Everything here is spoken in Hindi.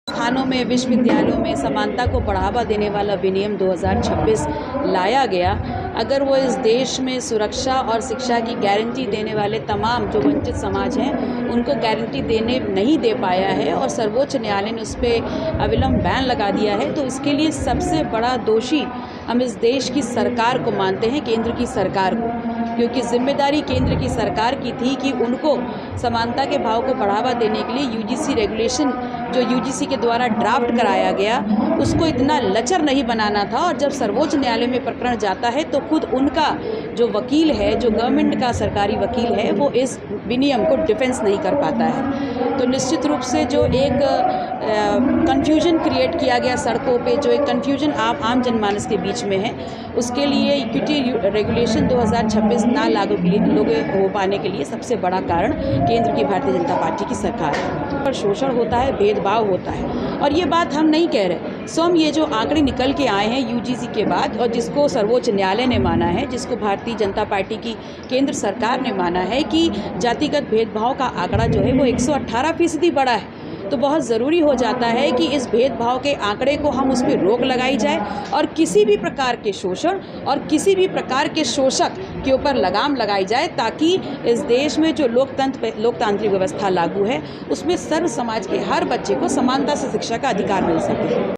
स्थानों में, विश्वविद्यालयों में समानता को बढ़ावा देने वाला विनियम 2026 लाया गया। अगर वो इस देश में सुरक्षा और शिक्षा की गारंटी देने वाले तमाम जो वंचित समाज हैं उनको गारंटी देने नहीं दे पाया है और सर्वोच्च न्यायालय ने उस पर अविलंब बैन लगा दिया है, तो इसके लिए सबसे बड़ा दोषी हम इस देश की सरकार को मानते हैं, केंद्र की सरकार को, क्योंकि जिम्मेदारी केंद्र की सरकार की थी कि उनको समानता के भाव को बढ़ावा देने के लिए यूजीसी रेगुलेशन जो यूजीसी के द्वारा ड्राफ्ट कराया गया उसको इतना लचर नहीं बनाना था। और जब सर्वोच्च न्यायालय में प्रकरण जाता है तो खुद उनका जो वकील है, जो गवर्नमेंट का सरकारी वकील है, वो इस विनियम को डिफेंस नहीं कर पाता है। तो निश्चित रूप से जो एक कन्फ्यूजन क्रिएट किया गया सड़कों पे, जो एक कन्फ्यूजन आम जनमानस के बीच में है, उसके लिए इक्विटी रेगुलेशन 2026 ना लागू हो पाने के लिए सबसे बड़ा कारण केंद्र की भारतीय जनता पार्टी की सरकार है। पर शोषण होता है, भेदभाव होता है, और ये बात हम नहीं कह रहे। स्वयं ये जो आंकड़े निकल के आए हैं यूजीसी के बाद और जिसको सर्वोच्च न्यायालय ने माना है, जिसको भारतीय जनता पार्टी की केंद्र सरकार ने माना है कि जातिगत भेदभाव का आंकड़ा जो है वो 118% बढ़ा है, तो बहुत ज़रूरी हो जाता है कि इस भेदभाव के आंकड़े को हम उस पर रोक लगाई जाए और किसी भी प्रकार के शोषण और किसी भी प्रकार के शोषक के ऊपर लगाम लगाई जाए, ताकि इस देश में जो लोकतांत्रिक व्यवस्था लागू है उसमें सर्व समाज के हर बच्चे को समानता से शिक्षा का अधिकार मिल सके।